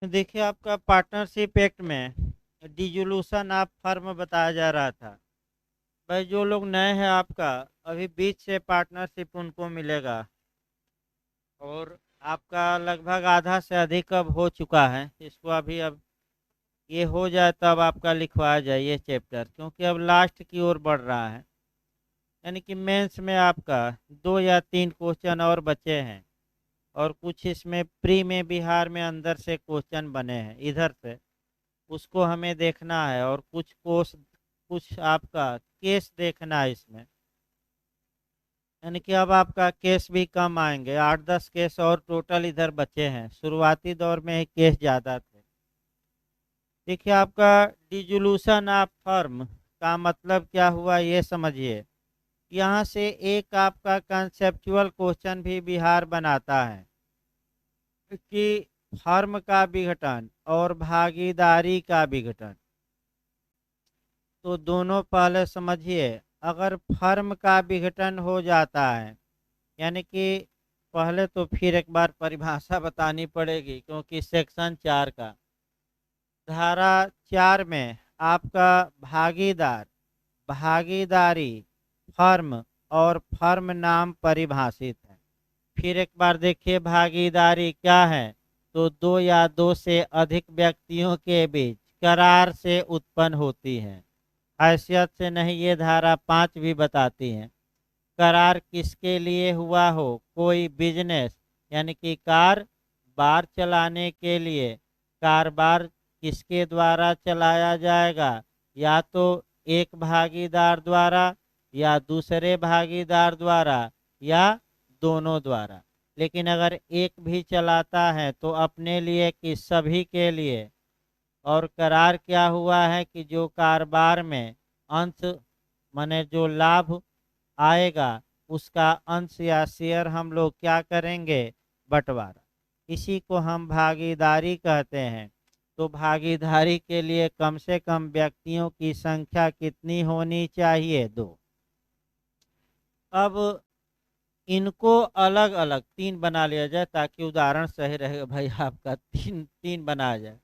देखिए आपका partnership act में डिसोल्यूशन ऑफ फर्म बताया जा रहा था। भाई जो लोग नए हैं आपका अभी बीच से पार्टनरशिप उनको मिलेगा और आपका लगभग आधा से अधिक अब हो चुका है। इसको अभी अब ये हो जाए तब आपका लिखवाया जाए ये चैप्टर, क्योंकि अब लास्ट की ओर बढ़ रहा है। यानी कि मेंस में आपका 2 या 3 क्वेश्चन और बचे हैं और कुछ इसमें प्री में बिहार में अंदर से क्वेश्चन बने हैं इधर से, उसको हमें देखना है। और कुछ आपका केस देखना है इसमें। यानी कि अब आपका केस भी कम आएंगे, 8-10 केस और टोटल इधर बचे हैं। शुरुआती दौर में ही केस ज़्यादा थे। देखिए आपका डिसोल्यूशन ऑफ फर्म का मतलब क्या हुआ ये समझिए। यहाँ से एक आपका कंसेप्चुअल क्वेश्चन भी बिहार बनाता है कि फर्म का विघटन और भागीदारी का विघटन। तो दोनों पहले समझिए। अगर फर्म का विघटन हो जाता है, यानी कि पहले तो फिर एक बार परिभाषा बतानी पड़ेगी, क्योंकि सेक्शन 4 का धारा 4 में आपका भागीदार, भागीदारी, फर्म और फर्म नाम परिभाषित है। फिर एक बार देखिए भागीदारी क्या है। तो दो या दो से अधिक व्यक्तियों के बीच करार से उत्पन्न होती है। हैसियत से नहीं, ये धारा 5 भी बताती है। करार किसके लिए हुआ हो, कोई बिजनेस यानी कि कार बार चलाने के लिए। कारोबार किसके द्वारा चलाया जाएगा, या तो एक भागीदार द्वारा या दूसरे भागीदार द्वारा या दोनों द्वारा। लेकिन अगर एक भी चलाता है तो अपने लिए कि सभी के लिए। और करार क्या हुआ है कि जो कारोबार में अंश माने जो लाभ आएगा उसका अंश या शेयर हम लोग क्या करेंगे, बंटवारा। इसी को हम भागीदारी कहते हैं। तो भागीदारी के लिए कम से कम व्यक्तियों की संख्या कितनी होनी चाहिए, 2। अब इनको अलग अलग 3 बना लिया जाए ताकि उदाहरण सही रहेगा भाई, आपका तीन तीन बनाया जाए।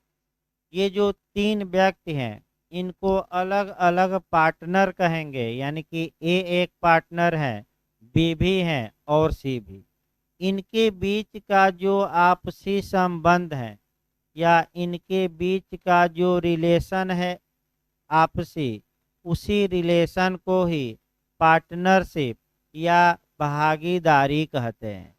ये जो 3 व्यक्ति हैं इनको अलग अलग पार्टनर कहेंगे। यानी कि ए एक पार्टनर है, बी भी है और सी भी। इनके बीच का जो आपसी संबंध है या इनके बीच का जो रिलेशन है आपसी, उसी रिलेशन को ही पार्टनरशिप या भागीदारी कहते हैं।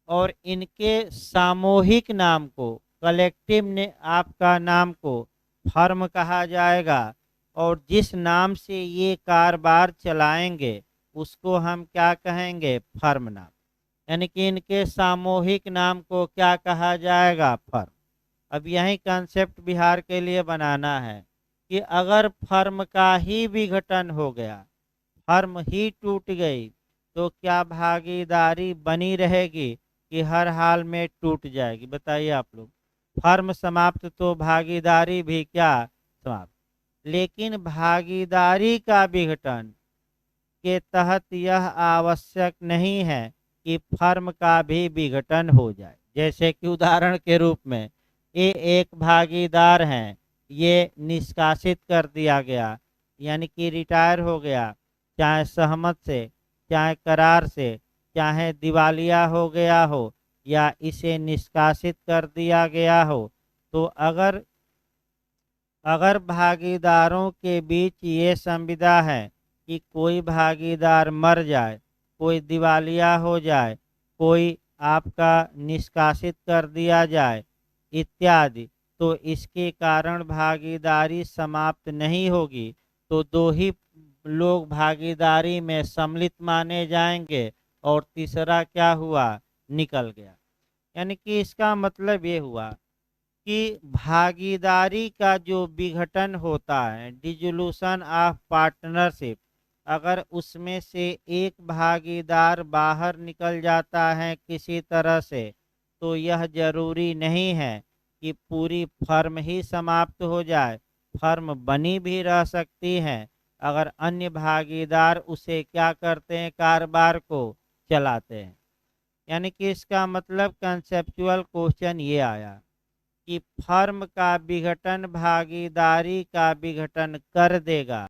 और इनके सामूहिक नाम को, कलेक्टिव ने आपका नाम को फर्म कहा जाएगा। और जिस नाम से ये कारोबार चलाएंगे उसको हम क्या कहेंगे, फर्म नाम। यानी कि इनके सामूहिक नाम को क्या कहा जाएगा, फर्म। अब यही कंसेप्ट बिहार के लिए बनाना है कि अगर फर्म का ही विघटन हो गया, फर्म ही टूट गई, तो क्या भागीदारी बनी रहेगी कि हर हाल में टूट जाएगी, बताइए आप लोग। फर्म समाप्त तो भागीदारी भी क्या, समाप्त। लेकिन भागीदारी का विघटन के तहत यह आवश्यक नहीं है कि फर्म का भी विघटन हो जाए। जैसे कि उदाहरण के रूप में ये एक भागीदार हैं, ये निष्कासित कर दिया गया, यानी कि रिटायर हो गया, चाहे सहमत से, चाहे करार से, चाहे दिवालिया हो गया हो या इसे निष्कासित कर दिया गया हो। तो अगर अगर भागीदारों के बीच ये संविदा है कि कोई भागीदार मर जाए, कोई दिवालिया हो जाए, कोई आपका निष्कासित कर दिया जाए इत्यादि, तो इसके कारण भागीदारी समाप्त नहीं होगी। तो दो ही लोग भागीदारी में सम्मिलित माने जाएंगे और तीसरा क्या हुआ, निकल गया। यानी कि इसका मतलब ये हुआ कि भागीदारी का जो विघटन होता है, डिसोल्यूशन ऑफ पार्टनरशिप, अगर उसमें से एक भागीदार बाहर निकल जाता है किसी तरह से, तो यह जरूरी नहीं है कि पूरी फर्म ही समाप्त हो जाए। फर्म बनी भी रह सकती है अगर अन्य भागीदार उसे क्या करते हैं, कारोबार को चलाते हैं। यानी कि इसका मतलब कंसेप्चुअल क्वेश्चन ये आया कि फर्म का विघटन भागीदारी का विघटन कर देगा।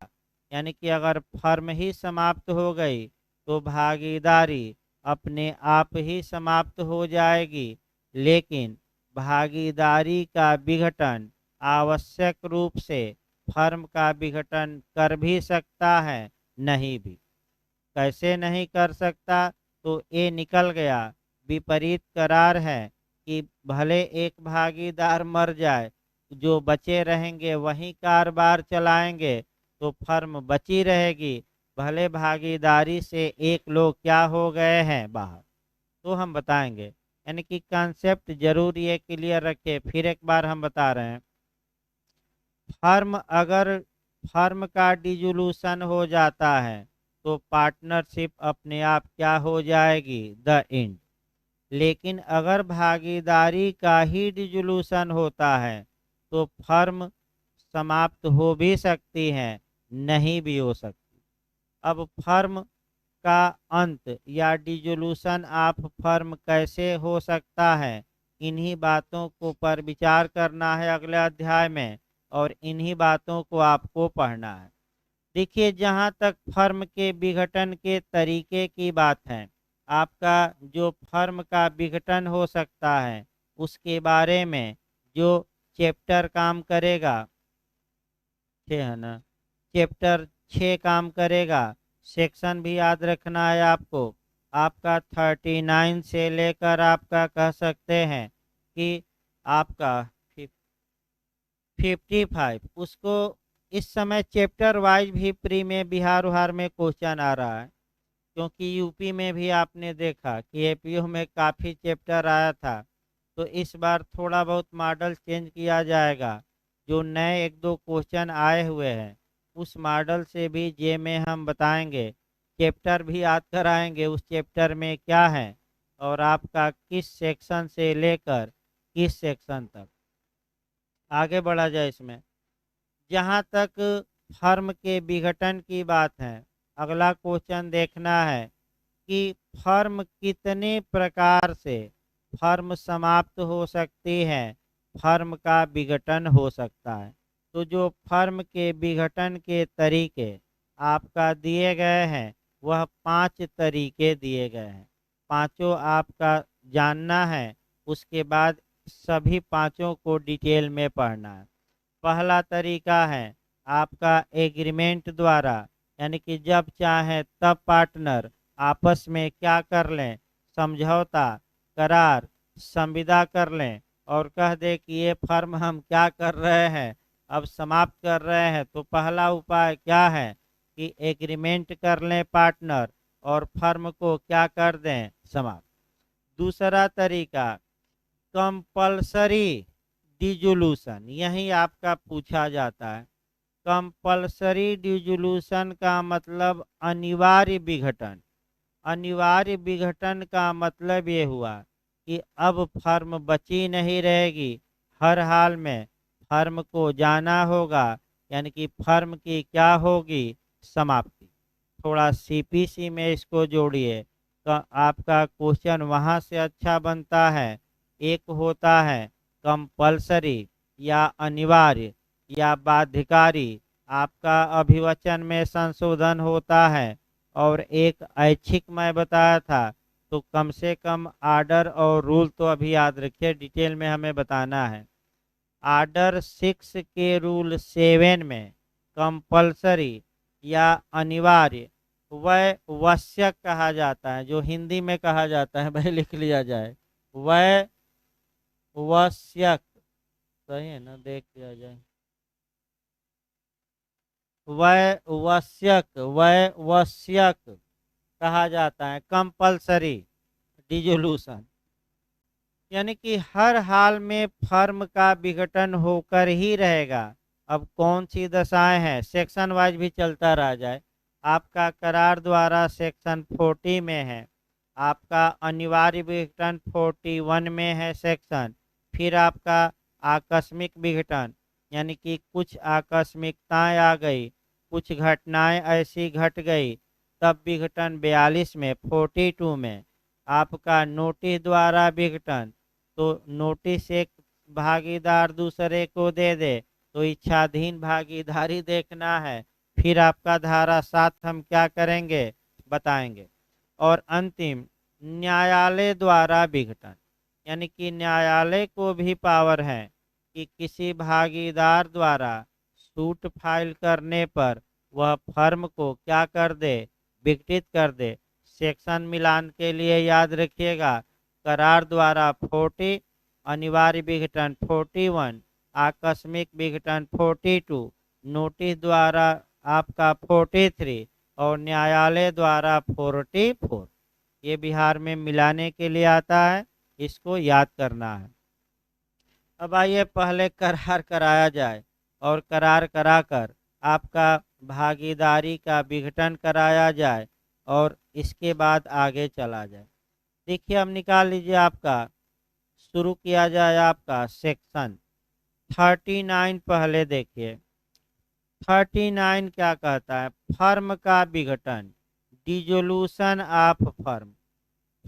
यानी कि अगर फर्म ही समाप्त हो गई तो भागीदारी अपने आप ही समाप्त हो जाएगी, लेकिन भागीदारी का विघटन आवश्यक रूप से फर्म का विघटन कर भी सकता है, नहीं भी। कैसे नहीं कर सकता? तो ये निकल गया, विपरीत करार है कि भले एक भागीदार मर जाए, जो बचे रहेंगे वही कारोबार चलाएंगे, तो फर्म बची रहेगी, भले भागीदारी से एक लोग क्या हो गए हैं बाहर। तो हम बताएंगे, यानी कि कॉन्सेप्ट जरूर ये क्लियर रखे। फिर एक बार हम बता रहे हैं, अगर फर्म का डिजोल्यूशन हो जाता है तो पार्टनरशिप अपने आप क्या हो जाएगी? The end. लेकिन अगर भागीदारी का ही डिजोल्यूशन होता है तो फर्म समाप्त हो भी सकती है, नहीं भी हो सकती। अब फर्म का अंत या डिजोल्यूशन ऑफ फर्म कैसे हो सकता है, इन्हीं बातों को पर विचार करना है अगले अध्याय में, और इन्हीं बातों को आपको पढ़ना है। देखिए, जहाँ तक फर्म के विघटन के तरीके की बात है, आपका जो फर्म का विघटन हो सकता है उसके बारे में जो चैप्टर काम करेगा, 6 है ना, चैप्टर 6 काम करेगा। सेक्शन भी याद रखना है आपको, आपका 39 से लेकर आपका कह सकते हैं कि आपका 55, उसको इस समय चैप्टर वाइज भी प्री में बिहार उहार में क्वेश्चन आ रहा है, क्योंकि यूपी में भी आपने देखा कि एपीओ में काफ़ी चैप्टर आया था। तो इस बार थोड़ा बहुत मॉडल चेंज किया जाएगा, जो नए एक दो क्वेश्चन आए हुए हैं उस मॉडल से भी जे में हम बताएंगे, चैप्टर भी याद कराएंगे उस चैप्टर में क्या है और आपका किस सेक्शन से लेकर किस सेक्शन तक। आगे बढ़ा जाए इसमें, जहाँ तक फर्म के विघटन की बात है, अगला क्वेश्चन देखना है कि फर्म कितने प्रकार से फर्म समाप्त हो सकती है, फर्म का विघटन हो सकता है। तो जो फर्म के विघटन के तरीके आपका दिए गए हैं वह 5 तरीके दिए गए हैं, पांचों आपका जानना है। उसके बाद सभी पांचों को डिटेल में पढ़ना है। पहला तरीका है आपका एग्रीमेंट द्वारा, यानी कि जब चाहे तब पार्टनर आपस में क्या कर लें, समझौता, करार, संविदा कर लें और कह दे कि ये फर्म हम क्या कर रहे हैं, अब समाप्त कर रहे हैं। तो पहला उपाय क्या है कि एग्रीमेंट कर लें पार्टनर और फर्म को क्या कर दें, समाप्त। दूसरा तरीका कंपल्सरी डिजोल्यूशन, यही आपका पूछा जाता है। कंपल्सरी डिजोल्यूशन का मतलब अनिवार्य विघटन। अनिवार्य विघटन का मतलब ये हुआ कि अब फर्म बची नहीं रहेगी, हर हाल में फर्म को जाना होगा, यानी कि फर्म की क्या होगी, समाप्ति। थोड़ा सीपीसी में इसको जोड़िए तो आपका क्वेश्चन वहाँ से अच्छा बनता है। एक होता है कंपल्सरी या अनिवार्य या बाध्यकारी, आपका अभिवचन में संशोधन होता है। और एक ऐच्छिक मैं बताया था, तो कम से कम आर्डर और रूल तो अभी याद रखिए, डिटेल में हमें बताना है। आर्डर 6 के रूल 7 में कंपल्सरी या अनिवार्य वह वश्यक कहा जाता है, जो हिंदी में कहा जाता है वह लिख लिया जाए, वह वश्यक, सही है ना, देख लिया जाए, वह वश्यक कहा जाता है कंपल्सरी डिजोल्यूशन। यानी कि हर हाल में फर्म का विघटन होकर ही रहेगा। अब कौन सी दशाएं हैं, सेक्शन वाइज भी चलता रह जाए। आपका करार द्वारा सेक्शन 40 में है, आपका अनिवार्य विघटन 41 में है सेक्शन। फिर आपका आकस्मिक विघटन, यानी कि कुछ आकस्मिकताएं आ गई, कुछ घटनाएं ऐसी घट गई, तब विघटन 42 में 42 में। आपका नोटिस द्वारा विघटन, तो नोटिस एक भागीदार दूसरे को दे दे तो इच्छाधीन भागीदारी देखना है। फिर आपका धारा 7 हम क्या करेंगे बताएंगे। और अंतिम, न्यायालय द्वारा विघटन, यानी कि न्यायालय को भी पावर है कि किसी भागीदार द्वारा सूट फाइल करने पर वह फर्म को क्या कर दे, विघटित कर दे। सेक्शन मिलान के लिए याद रखिएगा, करार द्वारा 40, अनिवार्य विघटन 41, आकस्मिक विघटन 42, नोटिस द्वारा आपका 43 और न्यायालय द्वारा 44। ये बिहार में मिलाने के लिए आता है, इसको याद करना है। अब आइए पहले करार कराया जाए और करार कराकर आपका भागीदारी का विघटन कराया जाए और इसके बाद आगे चला जाए। देखिए अब निकाल लीजिए, आपका शुरू किया जाए आपका सेक्शन 39। पहले देखिए 39 क्या कहता है, फर्म का विघटन, डिसोल्यूशन ऑफ फर्म।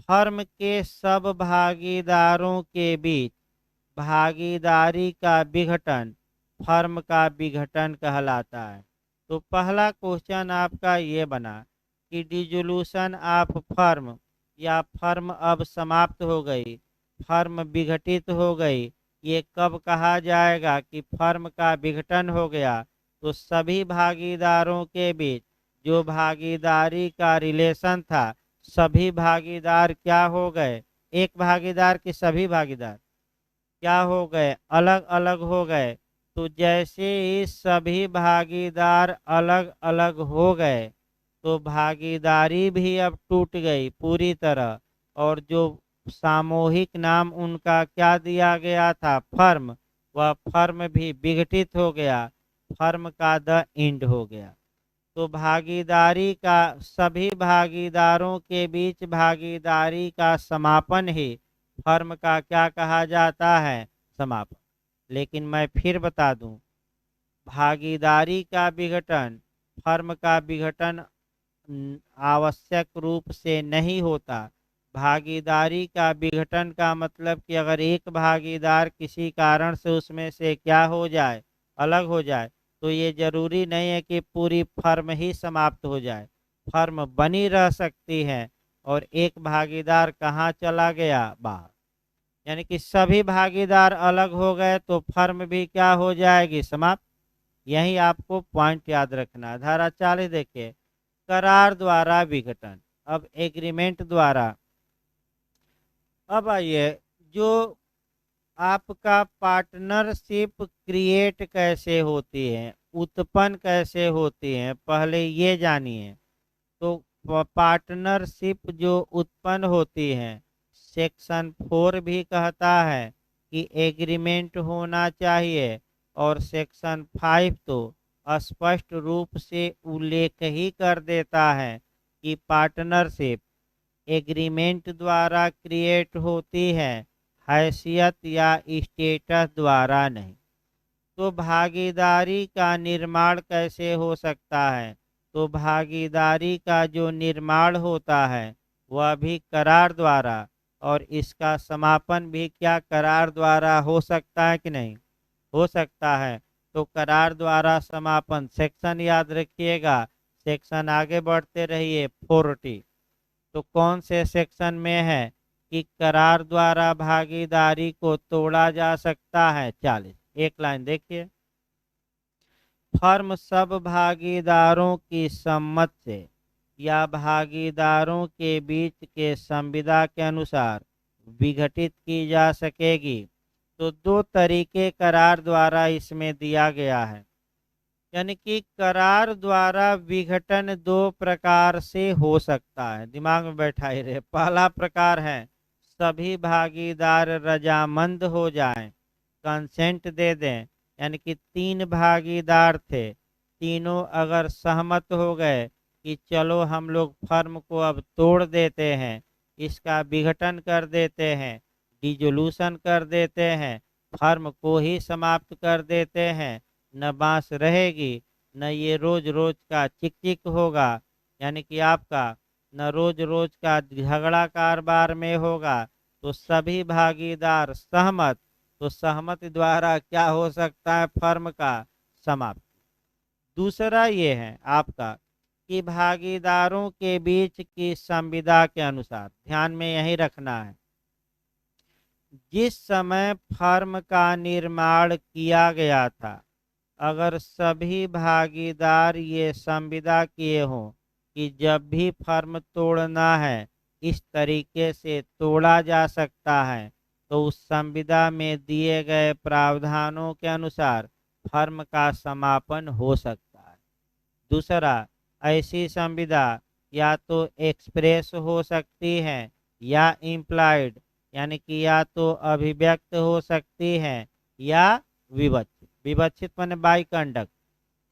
फर्म के सब भागीदारों के बीच भागीदारी का विघटन फर्म का विघटन कहलाता है। तो पहला क्वेश्चन आपका ये बना कि डिसोल्यूशन ऑफ फर्म, या फर्म अब समाप्त हो गई, फर्म विघटित हो गई, ये कब कहा जाएगा कि फर्म का विघटन हो गया। तो सभी भागीदारों के बीच जो भागीदारी का रिलेशन था, सभी भागीदार क्या हो गए, एक भागीदार के सभी भागीदार क्या हो गए, अलग अलग हो गए। तो जैसे ही सभी भागीदार अलग अलग हो गए तो भागीदारी भी अब टूट गई पूरी तरह, और जो सामूहिक नाम उनका क्या दिया गया था, फर्म, वह फर्म भी विघटित हो गया, फर्म का द एंड हो गया। तो भागीदारी का, सभी भागीदारों के बीच भागीदारी का समापन ही फर्म का क्या कहा जाता है, समापन। लेकिन मैं फिर बता दूं, भागीदारी का विघटन, फर्म का विघटन आवश्यक रूप से नहीं होता। भागीदारी का विघटन का मतलब कि अगर एक भागीदार किसी कारण से उसमें से क्या हो जाए, अलग हो जाए, तो ये जरूरी नहीं है कि पूरी फर्म ही समाप्त हो जाए, फर्म बनी रह सकती है और एक भागीदार कहाँ चला गया, बाहर। यानी कि सभी भागीदार अलग हो गए तो फर्म भी क्या हो जाएगी, समाप्त। यही आपको पॉइंट याद रखना है। धारा 40 देखिए, करार द्वारा विघटन, अब एग्रीमेंट द्वारा। अब आइए, जो आपका पार्टनरशिप क्रिएट कैसे होती है, उत्पन्न कैसे होती है, पहले ये जानिए। तो पार्टनरशिप जो उत्पन्न होती है, सेक्शन 4 भी कहता है कि एग्रीमेंट होना चाहिए, और सेक्शन 5 तो स्पष्ट रूप से उल्लेख ही कर देता है कि पार्टनरशिप एग्रीमेंट द्वारा क्रिएट होती है, हैसियत या स्टेटस द्वारा नहीं। तो भागीदारी का निर्माण कैसे हो सकता है, तो भागीदारी का जो निर्माण होता है वह भी करार द्वारा, और इसका समापन भी क्या करार द्वारा हो सकता है कि नहीं, हो सकता है। तो करार द्वारा समापन, सेक्शन याद रखिएगा, सेक्शन आगे बढ़ते रहिए 40। तो कौन से सेक्शन में है कि करार द्वारा भागीदारी को तोड़ा जा सकता है, 40। एक लाइन देखिए, फर्म सब भागीदारों की सम्मत से या भागीदारों के बीच के संविदा के अनुसार विघटित की जा सकेगी। तो दो तरीके करार द्वारा इसमें दिया गया है, यानी कि करार द्वारा विघटन दो प्रकार से हो सकता है, दिमाग में बैठाए रहे। पहला प्रकार है, सभी भागीदार रजामंद हो जाएं, कंसेंट दे दें, यानी कि 3 भागीदार थे, तीनों अगर सहमत हो गए कि चलो हम लोग फर्म को अब तोड़ देते हैं, इसका विघटन कर देते हैं, डिसोल्यूशन कर देते हैं, फर्म को ही समाप्त कर देते हैं, न बांस रहेगी, न ये रोज रोज का चिक चिक होगा, यानी कि आपका न रोज रोज का झगड़ा कारोबार में होगा। तो सभी भागीदार सहमत तो सहमति द्वारा क्या हो सकता है? फर्म का समाप्ति। दूसरा ये है आपका कि भागीदारों के बीच की संविदा के अनुसार, ध्यान में यही रखना है, जिस समय फर्म का निर्माण किया गया था, अगर सभी भागीदार ये संविदा किए हों कि जब भी फर्म तोड़ना है इस तरीके से तोड़ा जा सकता है, तो उस संविदा में दिए गए प्रावधानों के अनुसार फर्म का समापन हो सकता है। दूसरा, ऐसी संविदा या तो एक्सप्रेस हो सकती है या इम्प्लाइड, यानी कि या तो अभिव्यक्त हो सकती है या विवक्षित। विवक्षित माने बाई कंडक्ट,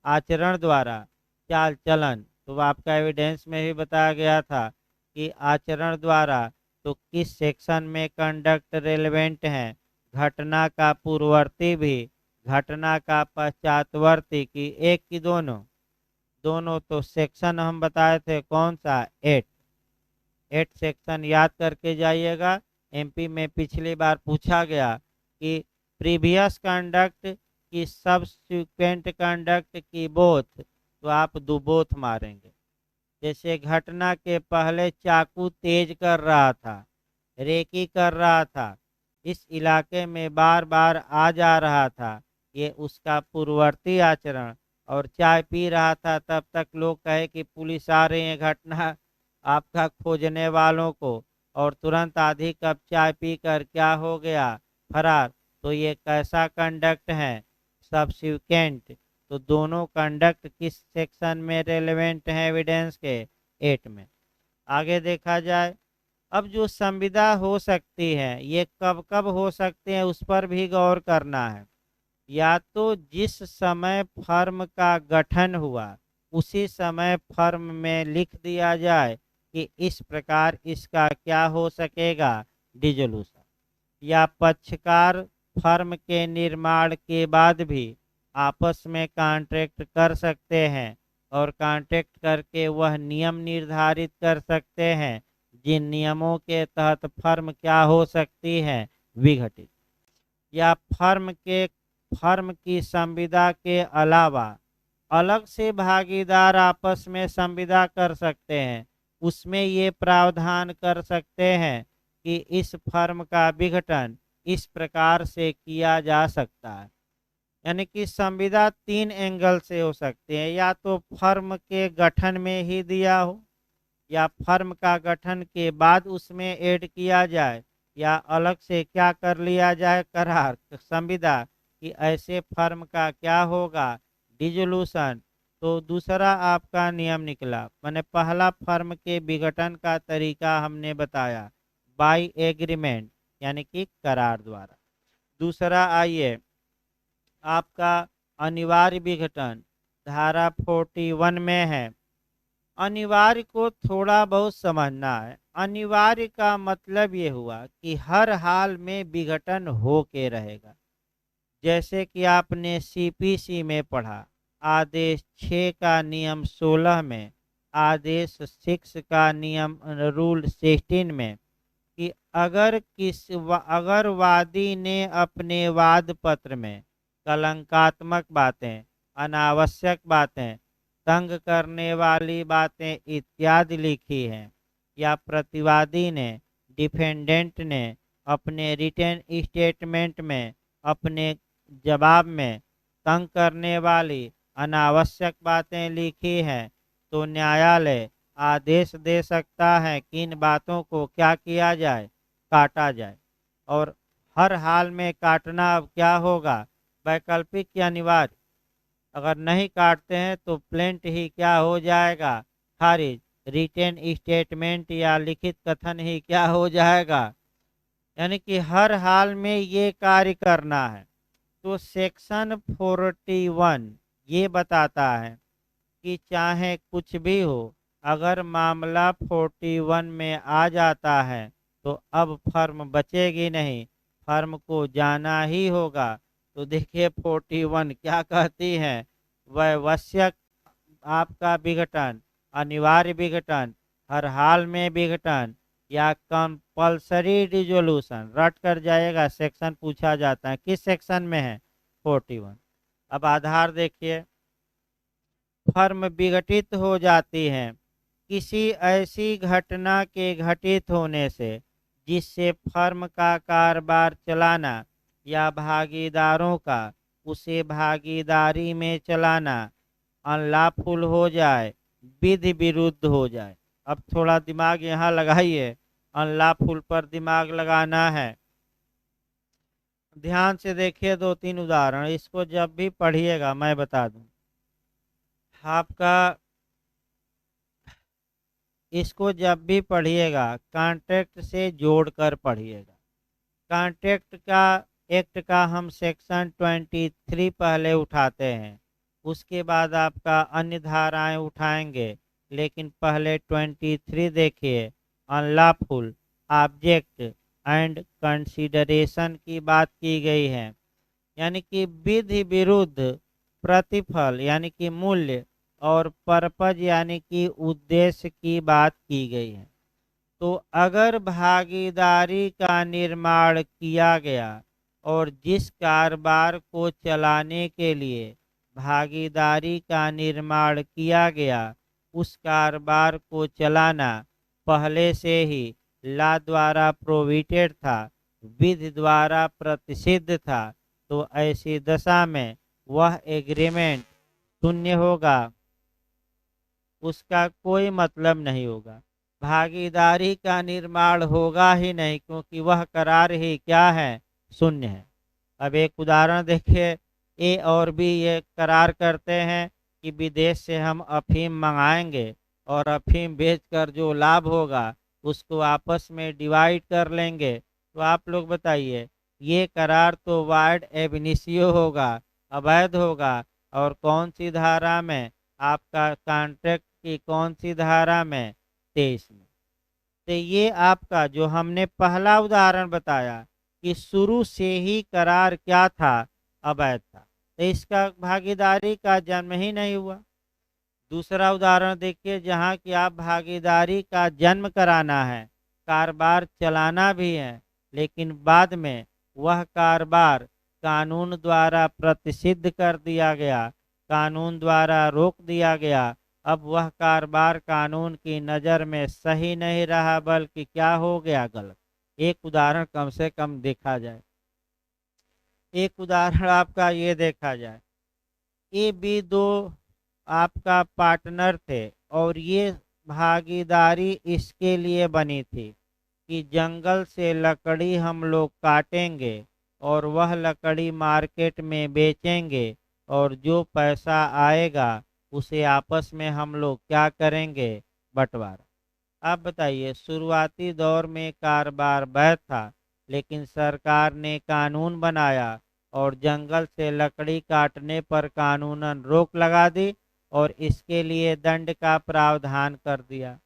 आचरण द्वारा, चाल चलन। तो आपका एविडेंस में भी बताया गया था कि आचरण द्वारा तो किस सेक्शन में कंडक्ट रेलेवेंट है, घटना का पूर्ववर्ती भी, घटना का पश्चातवर्ती की, एक की दोनों? दोनों। तो सेक्शन हम बताए थे कौन सा? 8 सेक्शन याद करके जाइएगा। एमपी में पिछली बार पूछा गया कि प्रीवियस कंडक्ट की सबसिक्वेंट कंडक्ट की बोथ, तो आप दो बोथ मारेंगे। जैसे घटना के पहले चाकू तेज कर रहा था, रेकी कर रहा था, इस इलाके में बार बार आ जा रहा था, ये उसका पूर्ववर्ती आचरण। और चाय पी रहा था, तब तक लोग कहे कि पुलिस आ रही है, घटना आपका खोजने वालों को, और तुरंत आधी कप चाय पीकर क्या हो गया? फरार। तो ये कैसा कंडक्ट है? सबसिक्वेंट। तो दोनों कंडक्ट किस सेक्शन में रेलेवेंट है एविडेंस के? 8 में। आगे देखा जाए, अब जो संविदा हो सकती है ये कब कब हो सकती है उस पर भी गौर करना है। या तो जिस समय फर्म का गठन हुआ उसी समय फर्म में लिख दिया जाए कि इस प्रकार इसका क्या हो सकेगा? डिसोल्यूशन। या पक्षकार फर्म के निर्माण के बाद भी आपस में कॉन्ट्रैक्ट कर सकते हैं और कॉन्ट्रैक्ट करके वह नियम निर्धारित कर सकते हैं जिन नियमों के तहत फर्म क्या हो सकती है? विघटित। या फर्म की संविदा के अलावा अलग से भागीदार आपस में संविदा कर सकते हैं, उसमें ये प्रावधान कर सकते हैं कि इस फर्म का विघटन इस प्रकार से किया जा सकता है। यानी कि संविदा 3 एंगल से हो सकती है, या तो फर्म के गठन में ही दिया हो, या फर्म का गठन के बाद उसमें ऐड किया जाए, या अलग से क्या कर लिया जाए? करार, संविदा, कि ऐसे फर्म का क्या होगा? डिसोल्यूशन। तो दूसरा आपका नियम निकला, मैंने पहला फर्म के विघटन का तरीका हमने बताया बाय एग्रीमेंट, यानी कि करार द्वारा। दूसरा आइए आपका अनिवार्य विघटन, धारा 41 में है। अनिवार्य को थोड़ा बहुत समझना है। अनिवार्य का मतलब ये हुआ कि हर हाल में विघटन हो के रहेगा। जैसे कि आपने सीपीसी में पढ़ा, आदेश 6 का नियम 16 में, आदेश 6 का नियम रूल 16 में, कि अगर वादी ने अपने वाद पत्र में कलंकात्मक बातें, अनावश्यक बातें, तंग करने वाली बातें इत्यादि लिखी हैं, या प्रतिवादी ने, डिफेंडेंट ने अपने रिटन स्टेटमेंट में, अपने जवाब में तंग करने वाली अनावश्यक बातें लिखी हैं, तो न्यायालय आदेश दे सकता है कि इन बातों को क्या किया जाए? काटा जाए। और हर हाल में काटना अब क्या होगा? वैकल्पिक या अनिवार्य। अगर नहीं काटते हैं तो प्लेंट ही क्या हो जाएगा? खारिज। रिटेन स्टेटमेंट या लिखित कथन ही क्या हो जाएगा? यानी कि हर हाल में ये कार्य करना है। तो सेक्शन 41 ये बताता है कि चाहे कुछ भी हो, अगर मामला 41 में आ जाता है तो अब फर्म बचेगी नहीं, फर्म को जाना ही होगा। तो देखिए 41 क्या कहती है? वैवश्यक आपका विघटन, अनिवार्य विघटन, हर हाल में विघटन, या कंपल्सरी डिसोल्यूशन, रट कर जाएगा, सेक्शन पूछा जाता है, किस सेक्शन में है? 41। अब आधार देखिए, फर्म विघटित हो जाती है किसी ऐसी घटना के घटित होने से जिससे फर्म का कारोबार चलाना या भागीदारों का उसे भागीदारी में चलाना अनलॉफुल हो जाए, विधि विरुद्ध हो जाए। अब थोड़ा दिमाग यहाँ लगाइए, अनलॉफुल पर दिमाग लगाना है। ध्यान से देखिए, दो तीन उदाहरण, इसको जब भी पढ़िएगा मैं बता दूं आपका, इसको जब भी पढ़िएगा कॉन्ट्रैक्ट से जोड़कर पढ़िएगा। कॉन्ट्रैक्ट का एक्ट का हम सेक्शन 23 पहले उठाते हैं, उसके बाद आपका अन्य धाराएं उठाएंगे, लेकिन पहले 23 देखिए। अनलॉफुल ऑब्जेक्ट एंड कंसीडरेशन की बात की गई है, यानी कि विधि विरुद्ध प्रतिफल यानी कि मूल्य और पर्पज यानी कि उद्देश्य की बात की गई है। तो अगर भागीदारी का निर्माण किया गया और जिस कारोबार को चलाने के लिए भागीदारी का निर्माण किया गया उस कारोबार को चलाना पहले से ही ला द्वारा प्रोविटेड था, विधि द्वारा प्रतिषिद्ध था, तो ऐसी दशा में वह एग्रीमेंट शून्य होगा, उसका कोई मतलब नहीं होगा, भागीदारी का निर्माण होगा ही नहीं, क्योंकि वह करार ही क्या है? शून्य है। अब एक उदाहरण देखिए, ए और बी ये करार करते हैं कि विदेश से हम अफीम मंगाएंगे और अफीम बेचकर जो लाभ होगा उसको आपस में डिवाइड कर लेंगे। तो आप लोग बताइए, ये करार तो वाइड एबिनिसियो होगा, अवैध होगा, और कौन सी धारा में? आपका कॉन्ट्रैक्ट की कौन सी धारा में? 23 में। तो ये आपका जो हमने पहला उदाहरण बताया कि शुरू से ही करार क्या था? अवैध था, तो इसका भागीदारी का जन्म ही नहीं हुआ। दूसरा उदाहरण देखिए, जहाँ कि आप भागीदारी का जन्म कराना है, कारोबार चलाना भी है, लेकिन बाद में वह कारोबार कानून द्वारा प्रतिषिद्ध कर दिया गया, कानून द्वारा रोक दिया गया। अब वह कारोबार कानून की नज़र में सही नहीं रहा, बल्कि क्या हो गया? गलत। एक उदाहरण कम से कम देखा जाए, एक उदाहरण आपका ये देखा जाए, ए बी दो आपका पार्टनर थे और ये भागीदारी इसके लिए बनी थी कि जंगल से लकड़ी हम लोग काटेंगे और वह लकड़ी मार्केट में बेचेंगे, और जो पैसा आएगा उसे आपस में हम लोग क्या करेंगे? बंटवारा। आप बताइए, शुरुआती दौर में कारोबार वैध था, लेकिन सरकार ने कानून बनाया और जंगल से लकड़ी काटने पर कानूनन रोक लगा दी और इसके लिए दंड का प्रावधान कर दिया।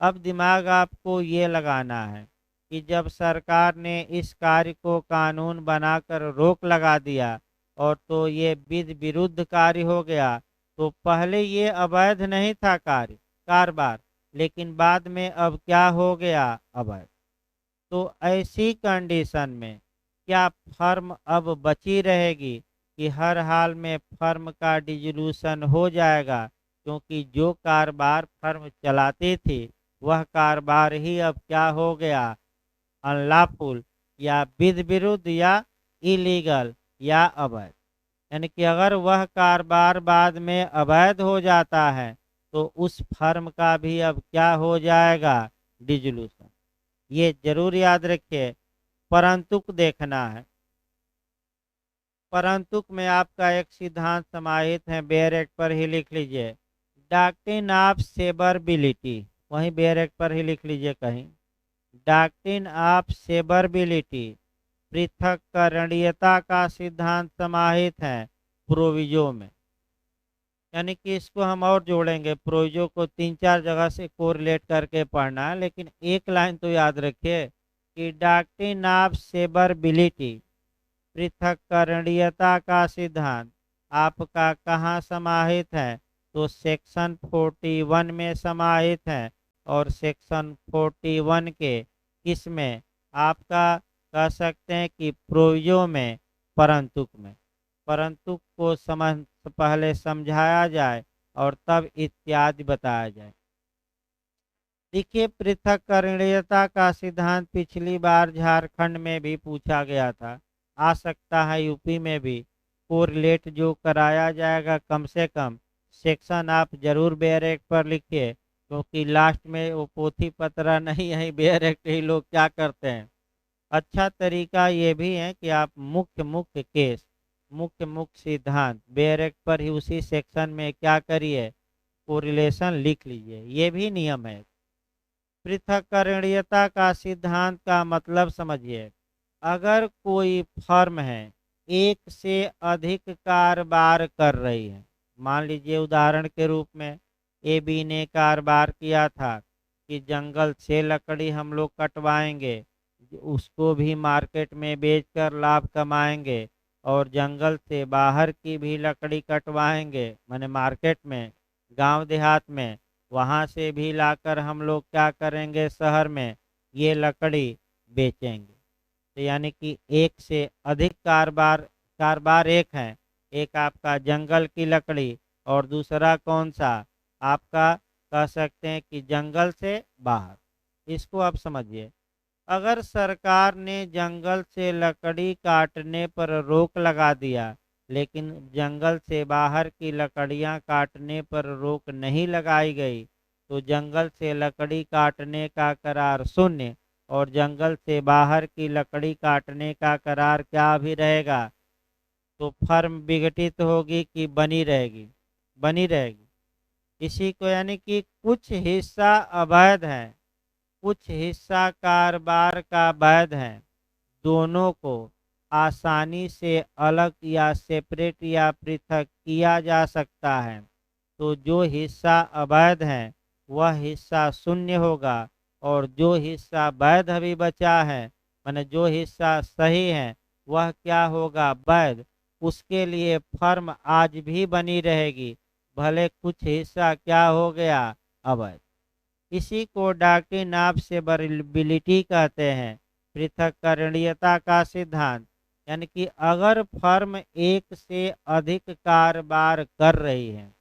अब दिमाग आपको ये लगाना है कि जब सरकार ने इस कार्य को कानून बनाकर रोक लगा दिया और तो ये विधि विरुद्ध कार्य हो गया, तो पहले ये अवैध नहीं था कारोबार, लेकिन बाद में अब क्या हो गया? अवैध। तो ऐसी कंडीशन में क्या फर्म अब बची रहेगी कि हर हाल में फर्म का डिसोल्यूशन हो जाएगा? क्योंकि जो कारोबार फर्म चलाती थी वह कारोबार ही अब क्या हो गया? अनलॉफुल या विधि विरुद्ध या इलीगल या अवैध। यानी कि अगर वह कारोबार बाद में अवैध हो जाता है तो उस फर्म का भी अब क्या हो जाएगा? डिसोल्यूशन। ये जरूर याद रखिए। परंतु देखना है, परंतु में आपका एक सिद्धांत समाहित है, बेयर एक्ट पर ही लिख लीजिए, डॉक्ट्रिन ऑफ सेवरबिलिटी, वहीं बेयर एक्ट पर ही लिख लीजिए कहीं, डॉक्ट्रिन ऑफ सेवरबिलिटी, पृथक्करणीयता का सिद्धांत समाहित है प्रोविजो में। यानी कि इसको हम और जोड़ेंगे, प्रोविजो को तीन चार जगह से कोरिलेट करके पढ़ना है, लेकिन एक लाइन तो याद रखिए कि डॉक्ट्रिन ऑफ सेवरबिलिटी, पृथक्करणीयता का सिद्धांत आपका कहाँ समाहित है? तो सेक्शन 41 में समाहित है। और सेक्शन 41 के किसमें आपका कह सकते हैं कि प्रोविजो में, परंतु में। परंतु को पहले समझाया जाए और तब इत्यादि बताया जाए। देखिए, पृथक्करणीयता का सिद्धांत पिछली बार झारखंड में भी पूछा गया था, आ सकता है यूपी में भी। कोरिलेट जो कराया जाएगा, कम से कम सेक्शन आप जरूर बेयर एक्ट पर लिखिए, क्योंकि लास्ट में वो पोथी पतरा नहीं है, बेयर एक्ट ही लोग क्या करते हैं। अच्छा तरीका ये भी है कि आप मुख्य मुख्य केस, मुख्य मुख्य सिद्धांत बेयर एक्ट पर ही उसी सेक्शन में क्या करिए, कोरिलेशन लिख लीजिए। ये भी नियम है। पृथक्करणीयता का सिद्धांत का मतलब समझिए। अगर कोई फर्म है एक से अधिक कारोबार कर रही है, मान लीजिए उदाहरण के रूप में ए बी ने कारोबार किया था कि जंगल से लकड़ी हम लोग कटवाएंगे, उसको भी मार्केट में बेचकर लाभ कमाएंगे, और जंगल से बाहर की भी लकड़ी कटवाएंगे, माने मार्केट में, गांव देहात में, वहां से भी लाकर हम लोग क्या करेंगे, शहर में ये लकड़ी बेचेंगे। तो यानी कि एक से अधिक कारोबार, कारोबार एक है, एक आपका जंगल की लकड़ी और दूसरा कौन सा आपका कह सकते हैं कि जंगल से बाहर। इसको आप समझिए। अगर सरकार ने जंगल से लकड़ी काटने पर रोक लगा दिया, लेकिन जंगल से बाहर की लकड़ियां काटने पर रोक नहीं लगाई गई, तो जंगल से लकड़ी काटने का करार शून्य और जंगल से बाहर की लकड़ी काटने का करार क्या भी रहेगा। तो फर्म विघटित होगी कि बनी रहेगी, बनी रहेगी। इसी को यानी कि कुछ हिस्सा अवैध है, कुछ हिस्सा कारोबार का वैध है, दोनों को आसानी से अलग या सेपरेट या पृथक किया जा सकता है। तो जो हिस्सा अवैध है वह हिस्सा शून्य होगा, और जो हिस्सा वैध अभी बचा है, माने जो हिस्सा सही है, वह क्या होगा, वैध। उसके लिए फर्म आज भी बनी रहेगी, भले कुछ हिस्सा क्या हो गया, अवैध। इसी को डॉक्टरी नाप से सेबरेबिलिटी कहते हैं, पृथक्करणीयता का सिद्धांत। यानी कि अगर फर्म एक से अधिक कारोबार कर रही है,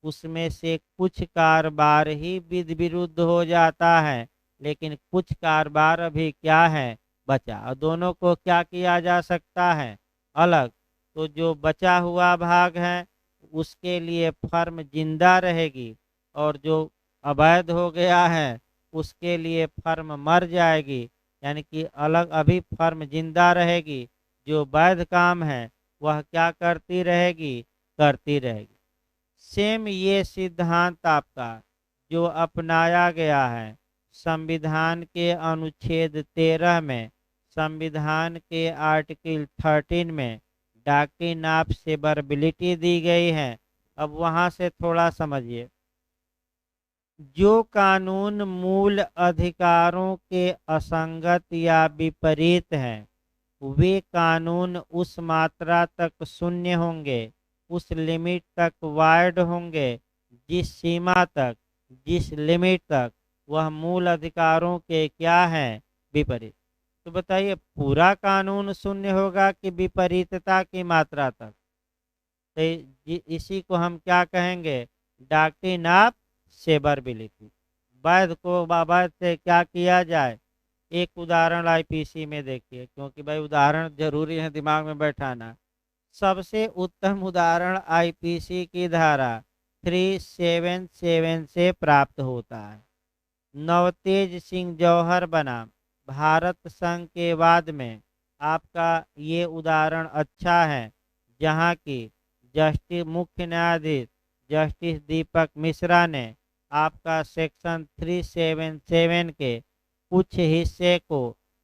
उसमें से कुछ कारोबार ही विध विरुद्ध हो जाता है, लेकिन कुछ कारोबार अभी क्या है, बचा, और दोनों को क्या किया जा सकता है, अलग। तो जो बचा हुआ भाग है उसके लिए फर्म जिंदा रहेगी, और जो अवैध हो गया है उसके लिए फर्म मर जाएगी। यानी कि अलग, अभी फर्म जिंदा रहेगी, जो वैध काम है वह क्या करती रहेगी, करती रहेगी। सेम ये सिद्धांत आपका जो अपनाया गया है संविधान के अनुच्छेद 13 में, संविधान के आर्टिकल 13 में डॉक्ट्रिन नाप सेबरेबिलिटी दी गई है। अब वहां से थोड़ा समझिए। जो कानून मूल अधिकारों के असंगत या विपरीत हैं, वे कानून उस मात्रा तक शून्य होंगे, उस लिमिट तक वाइड होंगे, जिस सीमा तक, जिस लिमिट तक वह मूल अधिकारों के क्या है, विपरीत। तो बताइए, पूरा कानून शून्य होगा कि विपरीतता की मात्रा तक। तो इसी को हम क्या कहेंगे, डॉक्ट्रिन ऑफ सेबरेबिलिटी। वैध को अवैध से क्या किया जाए। एक उदाहरण आईपीसी में देखिए, क्योंकि भाई उदाहरण जरूरी है दिमाग में बैठाना। सबसे उत्तम उदाहरण आईपीसी की धारा 377 से प्राप्त होता है। नवतेज सिंह जौहर बनाम भारत संघ के बाद में आपका ये उदाहरण अच्छा है, जहाँ की जस्टिस मुख्य न्यायाधीश जस्टिस दीपक मिश्रा ने आपका सेक्शन 377 के कुछ हिस्से को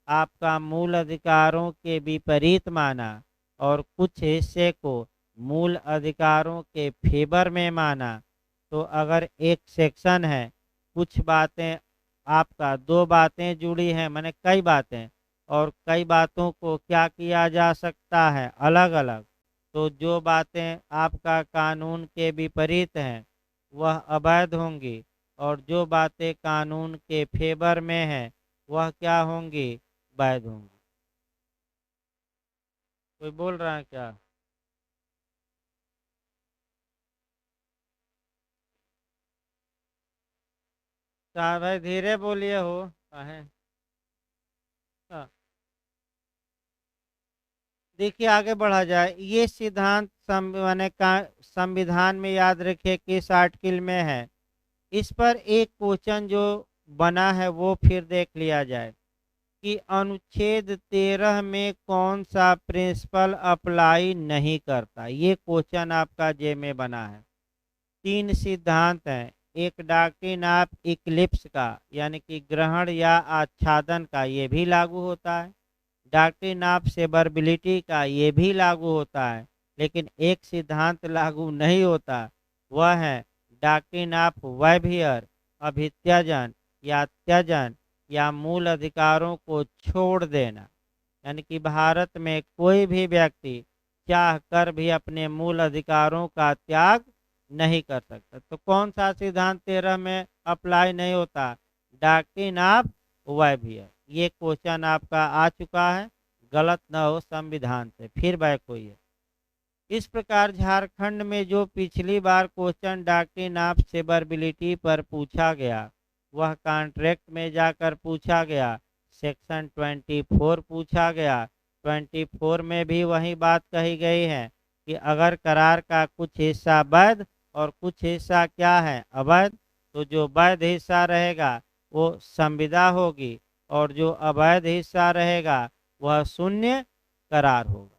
आपका मूल अधिकारों के विपरीत माना और कुछ हिस्से को मूल अधिकारों के फेवर में माना। तो अगर एक सेक्शन है, कुछ बातें आपका, दो बातें जुड़ी हैं, माने कई बातें, और कई बातों को क्या किया जा सकता है, अलग अलग। तो जो बातें आपका कानून के विपरीत हैं वह अवैध होंगी, और जो बातें कानून के फेवर में हैं वह क्या होंगी, वैध होंगी। कोई बोल रहा है क्या? साहब भाई धीरे बोलिए हो काहे। हाँ, देखिए आगे बढ़ा जाए। ये सिद्धांत माने का संविधान में याद रखिए किस आर्टिकल में है। इस पर एक क्वेश्चन जो बना है वो फिर देख लिया जाए कि अनुच्छेद 13 में कौन सा प्रिंसिपल अप्लाई नहीं करता। ये क्वेश्चन आपका जे में बना है। तीन सिद्धांत हैं। एक डॉक्ट्रिन ऑफ इक्लिप्स का यानी कि ग्रहण या आच्छादन का, ये भी लागू होता है। डॉक्ट्रिन ऑफ सेवरबिलिटी का, ये भी लागू होता है। लेकिन एक सिद्धांत लागू नहीं होता, वह है डॉक्ट्रिन ऑफ वैभियर, अभित्यजन या त्यजन या मूल अधिकारों को छोड़ देना। यानी कि भारत में कोई भी व्यक्ति चाह कर भी अपने मूल अधिकारों का त्याग नहीं कर सकता। तो कौन सा सिद्धांत 13 में अप्लाई नहीं होता? Doctrine of waiver. ये क्वेश्चन आपका आ चुका है, गलत ना हो संविधान से फिर बैक होइए। इस प्रकार झारखंड में जो पिछली बार क्वेश्चन डॉक्ट्रिन ऑफ सेवरबिलिटी पर पूछा गया वह कॉन्ट्रैक्ट में जाकर पूछा गया। सेक्शन 24 पूछा गया। 24 में भी वही बात कही गई है कि अगर करार का कुछ हिस्सा वैध और कुछ हिस्सा क्या है, अवैध, तो जो वैध हिस्सा रहेगा वो संविदा होगी और जो अवैध हिस्सा रहेगा वह शून्य करार होगा।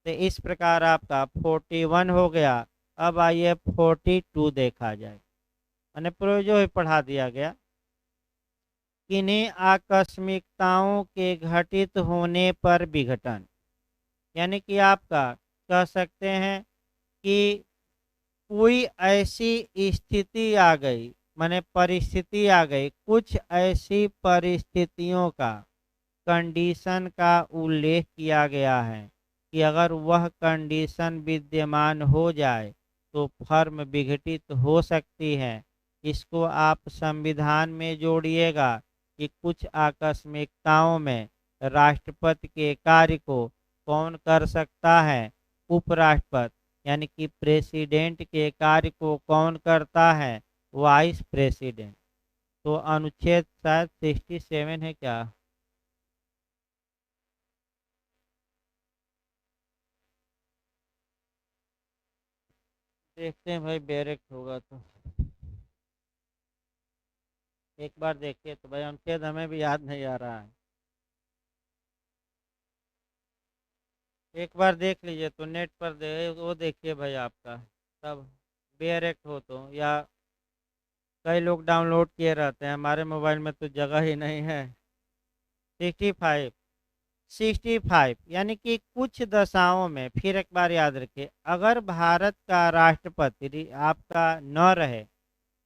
तो इस प्रकार आपका 41 हो गया। अब आइए 42 देखा जाए। मैंने प्रयोजन ही पढ़ा दिया गया। किन्हीं आकस्मिकताओं के घटित होने पर विघटन, यानी कि आपका कह सकते हैं कि कोई ऐसी स्थिति आ गई, माने परिस्थिति आ गई, कुछ ऐसी परिस्थितियों का, कंडीशन का उल्लेख किया गया है कि अगर वह कंडीशन विद्यमान हो जाए तो फर्म विघटित हो सकती है। इसको आप संविधान में जोड़िएगा कि कुछ आकस्मिकताओं में राष्ट्रपति के कार्य को कौन कर सकता है? उपराष्ट्रपति। यानी कि प्रेसिडेंट के कार्य को कौन करता है? Vice president. तो अनुच्छेद शायद 67 है क्या? देखते हैं भाई, डायरेक्ट होगा तो एक बार देखिए। तो भाई अनुच्छेद हमें भी याद नहीं आ रहा है, एक बार देख लीजिए तो नेट पर दे वो देखिए भाई आपका, तब डायरेक्ट हो तो। या कई लोग डाउनलोड किए रहते हैं, हमारे मोबाइल में तो जगह ही नहीं है। 65, 65 यानी कि कुछ दशाओं में, फिर एक बार याद रखिए, अगर भारत का राष्ट्रपति आपका न रहे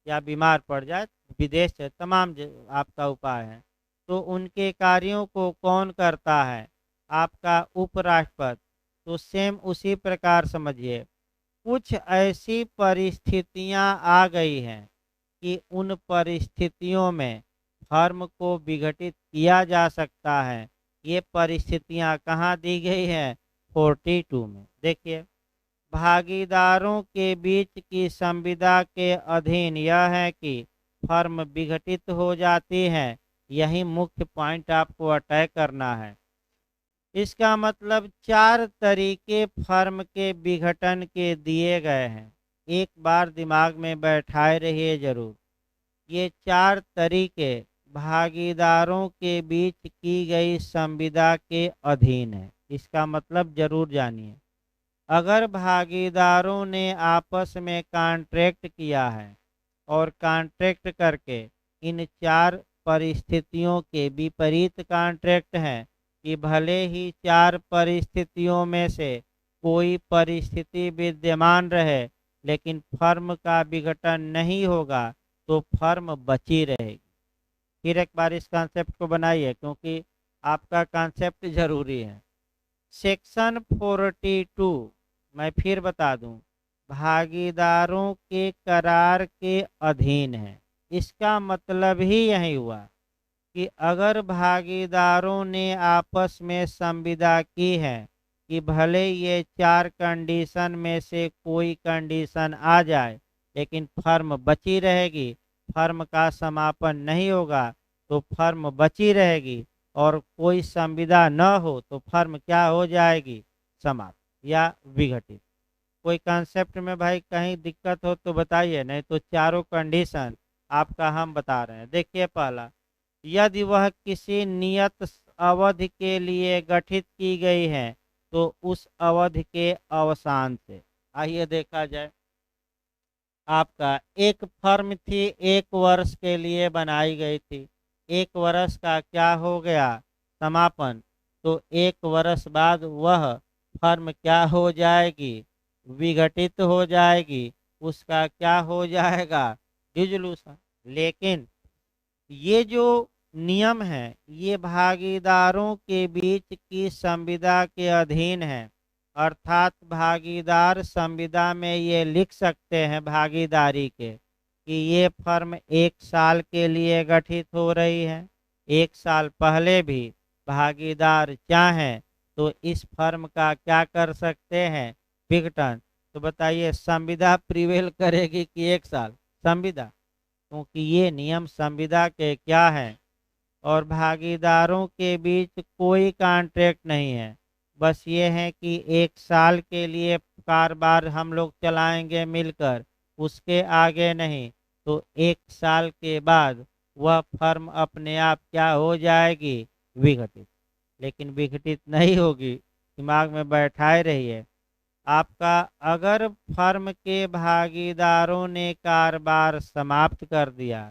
या बीमार पड़ जाए, विदेश से तमाम आपका उपाय है, तो उनके कार्यों को कौन करता है? आपका उपराष्ट्रपति। तो सेम उसी प्रकार समझिए, कुछ ऐसी परिस्थितियां आ गई हैं कि उन परिस्थितियों में फर्म को विघटित किया जा सकता है। ये परिस्थितियां कहाँ दी गई हैं? 42 में देखिए। भागीदारों के बीच की संविदा के अधीन यह है कि फर्म विघटित हो जाती है। यही मुख्य पॉइंट आपको अटैक करना है। इसका मतलब चार तरीके फर्म के विघटन के दिए गए हैं। एक बार दिमाग में बैठाए रहिए जरूर। ये चार तरीके भागीदारों के बीच की गई संविदा के अधीन है। इसका मतलब जरूर जानिए। अगर भागीदारों ने आपस में कॉन्ट्रैक्ट किया है और कॉन्ट्रैक्ट करके इन चार परिस्थितियों के विपरीत कॉन्ट्रैक्ट हैं कि भले ही चार परिस्थितियों में से कोई परिस्थिति विद्यमान रहे लेकिन फर्म का विघटन नहीं होगा, तो फर्म बची रहेगी। फिर एक बार इस कॉन्सेप्ट को बनाइए क्योंकि आपका कॉन्सेप्ट जरूरी है। सेक्शन 42, मैं फिर बता दूं, भागीदारों के करार के अधीन है। इसका मतलब ही यही हुआ कि अगर भागीदारों ने आपस में संविदा की है कि भले ये 4 कंडीशन में से कोई कंडीशन आ जाए लेकिन फर्म बची रहेगी, फर्म का समापन नहीं होगा तो फर्म बची रहेगी, और कोई संविदा न हो तो फर्म क्या हो जाएगी, समाप्त या विघटित। कोई कंसेप्ट में भाई कहीं दिक्कत हो तो बताइए, नहीं तो चारों कंडीशन आपका हम बता रहे हैं। देखिए पहला, यदि वह किसी नियत अवधि के लिए गठित की गई है तो उस अवधि के अवसान से। आइए देखा जाए, आपका एक फर्म थी, 1 वर्ष के लिए बनाई गई थी, 1 वर्ष का क्या हो गया, समापन। तो 1 वर्ष बाद वह फर्म क्या हो जाएगी, विघटित हो जाएगी, उसका क्या हो जाएगा, डिसोल्यूशन। लेकिन ये जो नियम है ये भागीदारों के बीच की संविदा के अधीन है, अर्थात भागीदार संविदा में ये लिख सकते हैं भागीदारी के कि ये फर्म 1 साल के लिए गठित हो रही है। 1 साल पहले भी भागीदार चाहें तो इस फर्म का क्या कर सकते हैं, विघटन। तो बताइए संविदा प्रिवेल करेगी कि 1 साल संविदा, क्योंकि ये नियम संविदा के क्या है, और भागीदारों के बीच कोई कॉन्ट्रैक्ट नहीं है, बस ये है कि 1 साल के लिए कारोबार हम लोग चलाएंगे मिलकर, उसके आगे नहीं। तो 1 साल के बाद वह फर्म अपने आप क्या हो जाएगी, विघटित। लेकिन विघटित नहीं होगी, दिमाग में बैठाए रहिए आपका, अगर फर्म के भागीदारों ने कारोबार समाप्त कर दिया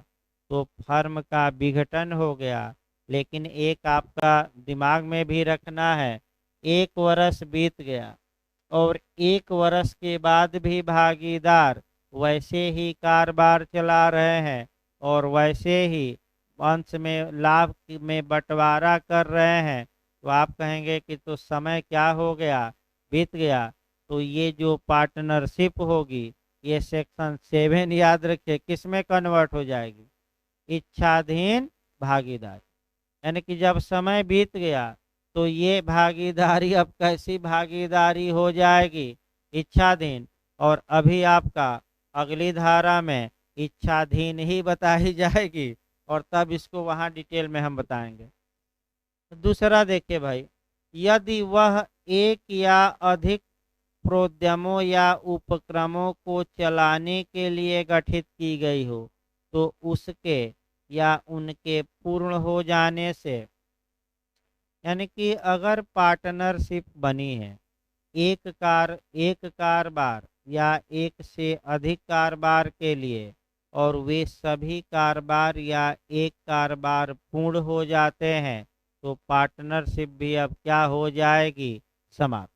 तो फर्म का विघटन हो गया। लेकिन एक आपका दिमाग में भी रखना है, 1 वर्ष बीत गया और 1 वर्ष के बाद भी भागीदार वैसे ही कारोबार चला रहे हैं और वैसे ही अंश में लाभ में बंटवारा कर रहे हैं, तो आप कहेंगे कि तो समय क्या हो गया, बीत गया। तो ये जो पार्टनरशिप होगी ये सेक्शन 7 याद रखिए किस में कन्वर्ट हो जाएगी, इच्छाधीन भागीदारी। यानी कि जब समय बीत गया तो ये भागीदारी अब कैसी भागीदारी हो जाएगी, इच्छाधीन। और अभी आपका अगली धारा में इच्छाधीन ही बताई जाएगी और तब इसको वहाँ डिटेल में हम बताएंगे। दूसरा देखिए भाई, यदि वह एक या अधिक प्रोद्यमों या उपक्रमों को चलाने के लिए गठित की गई हो तो उसके या उनके पूर्ण हो जाने से, यानी कि अगर पार्टनरशिप बनी है, एक कारोबार या एक से अधिक कारोबार के लिए और वे सभी कारोबार या एक कारोबार पूर्ण हो जाते हैं तो पार्टनरशिप भी अब क्या हो जाएगी, समाप्त।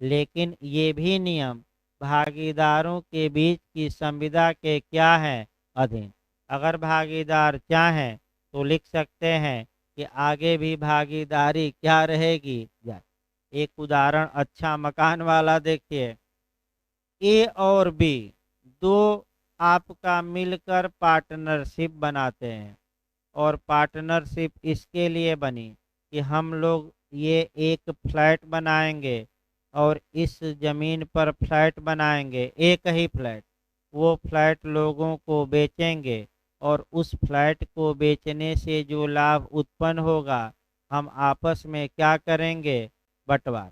लेकिन ये भी नियम भागीदारों के बीच की संविदा के क्या है, अधीन। अगर भागीदार चाहें तो लिख सकते हैं कि आगे भी भागीदारी क्या रहेगी, जाए। एक उदाहरण, अच्छा मकान वाला देखिए, ए और बी दो आपका मिलकर पार्टनरशिप बनाते हैं और पार्टनरशिप इसके लिए बनी कि हम लोग ये एक फ्लैट बनाएंगे और इस जमीन पर फ्लैट बनाएंगे, एक ही फ्लैट। वो फ्लैट लोगों को बेचेंगे और उस फ्लैट को बेचने से जो लाभ उत्पन्न होगा हम आपस में क्या करेंगे, बंटवार।